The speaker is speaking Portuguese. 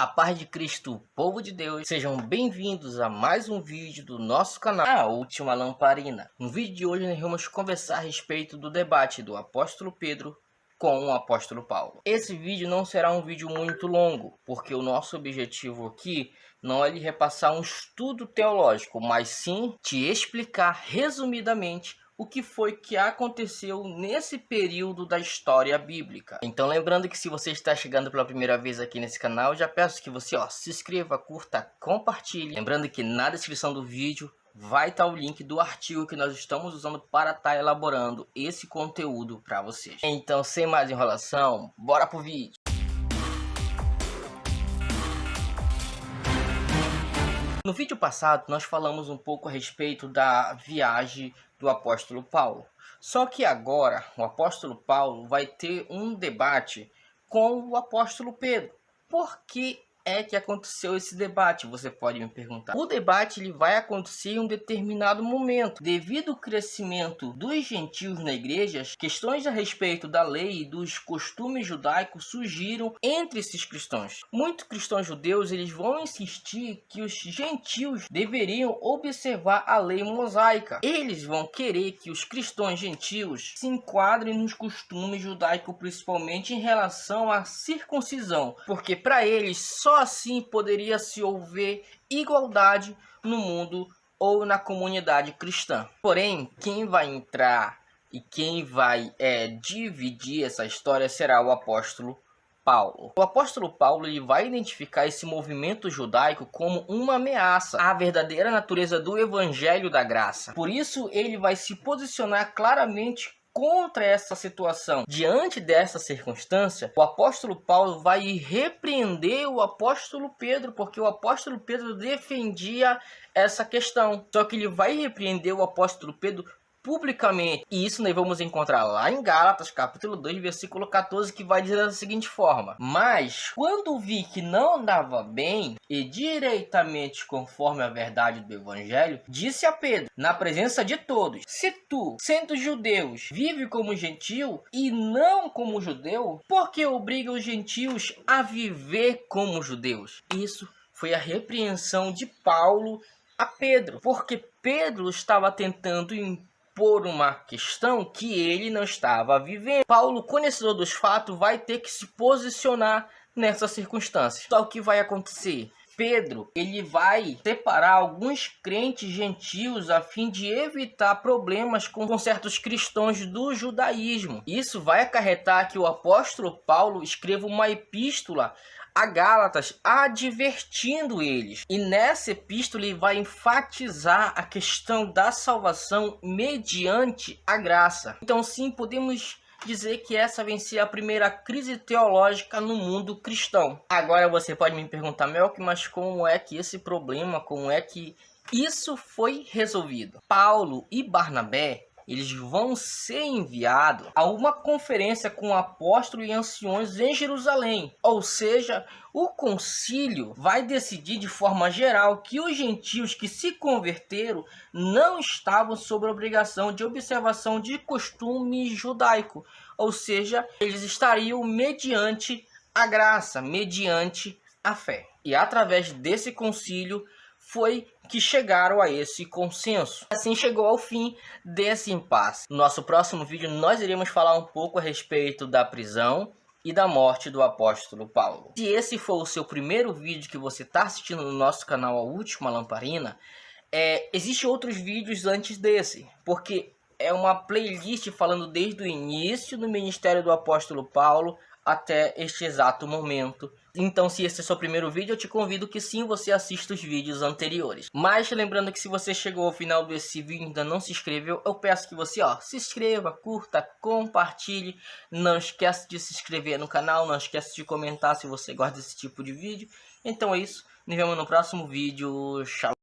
A paz de Cristo, povo de Deus, sejam bem-vindos a mais um vídeo do nosso canal, A Última Lamparina. No vídeo de hoje nós vamos conversar a respeito do debate do apóstolo Pedro com o apóstolo Paulo. Esse vídeo não será um vídeo muito longo, porque o nosso objetivo aqui não é lhe repassar um estudo teológico, mas sim te explicar resumidamente o que foi que aconteceu nesse período da história bíblica. Então lembrando que se você está chegando pela primeira vez aqui nesse canal, já peço que você se inscreva, curta, compartilhe. Lembrando que na descrição do vídeo vai estar o link do artigo que nós estamos usando para estar elaborando esse conteúdo para vocês. Então, sem mais enrolação, bora pro vídeo. No vídeo passado, nós falamos um pouco a respeito da viagem do apóstolo Paulo. Só que agora, o apóstolo Paulo vai ter um debate com o apóstolo Pedro. Por que é que aconteceu esse debate? Você pode me perguntar. O debate ele vai acontecer em um determinado momento. Devido ao crescimento dos gentios na igreja, questões a respeito da lei e dos costumes judaicos surgiram entre esses cristãos. Muitos cristãos judeus eles vão insistir que os gentios deveriam observar a lei mosaica. Eles vão querer que os cristãos gentios se enquadrem nos costumes judaicos, principalmente em relação à circuncisão, porque para eles só assim poderia se haver igualdade no mundo ou na comunidade cristã. Porém, quem vai entrar e quem vai dividir essa história será o apóstolo Paulo. O apóstolo Paulo ele vai identificar esse movimento judaico como uma ameaça à verdadeira natureza do evangelho da graça. Por isso, ele vai se posicionar claramente contra essa situação. Diante dessa circunstância, o apóstolo Paulo vai repreender o apóstolo Pedro, porque o apóstolo Pedro defendia essa questão. Só que ele vai repreender o apóstolo Pedro publicamente. E isso nós vamos encontrar lá em Gálatas, capítulo 2, versículo 14, que vai dizer da seguinte forma: mas quando vi que não andava bem e diretamente conforme a verdade do evangelho, disse a Pedro, na presença de todos: se tu, sendo judeus, vive como gentio e não como judeu, por que obriga os gentios a viver como judeus? Isso foi a repreensão de Paulo a Pedro, porque Pedro estava tentando por uma questão que ele não estava vivendo. Paulo, conhecedor dos fatos, vai ter que se posicionar nessas circunstâncias. Então, o que vai acontecer? Pedro, ele vai separar alguns crentes gentios a fim de evitar problemas com certos cristãos do judaísmo. Isso vai acarretar que o apóstolo Paulo escreva uma epístola a Gálatas, advertindo eles. E nessa epístola ele vai enfatizar a questão da salvação mediante a graça. Então sim, podemos dizer que essa vem ser a primeira crise teológica no mundo cristão. Agora você pode me perguntar, Melk, mas como é que esse problema, como é que isso foi resolvido? Paulo e Barnabé, eles vão ser enviados a uma conferência com apóstolos e anciões em Jerusalém. Ou seja, o concílio vai decidir de forma geral que os gentios que se converteram não estavam sob a obrigação de observação de costume judaico. Ou seja, eles estariam mediante a graça, mediante a fé. E através desse concílio foi que chegaram a esse consenso. Assim chegou ao fim desse impasse. No nosso próximo vídeo nós iremos falar um pouco a respeito da prisão e da morte do apóstolo Paulo. Se esse for o seu primeiro vídeo que você está assistindo no nosso canal A Última Lamparina, existem outros vídeos antes desse, porque é uma playlist falando desde o início do ministério do apóstolo Paulo até este exato momento. Então, se esse é o seu primeiro vídeo, eu te convido que sim, você assista os vídeos anteriores. Mas lembrando que se você chegou ao final desse vídeo e ainda não se inscreveu, eu peço que você se inscreva, curta, compartilhe. Não esquece de se inscrever no canal, não esquece de comentar se você gosta desse tipo de vídeo. Então é isso, nos vemos no próximo vídeo. Tchau!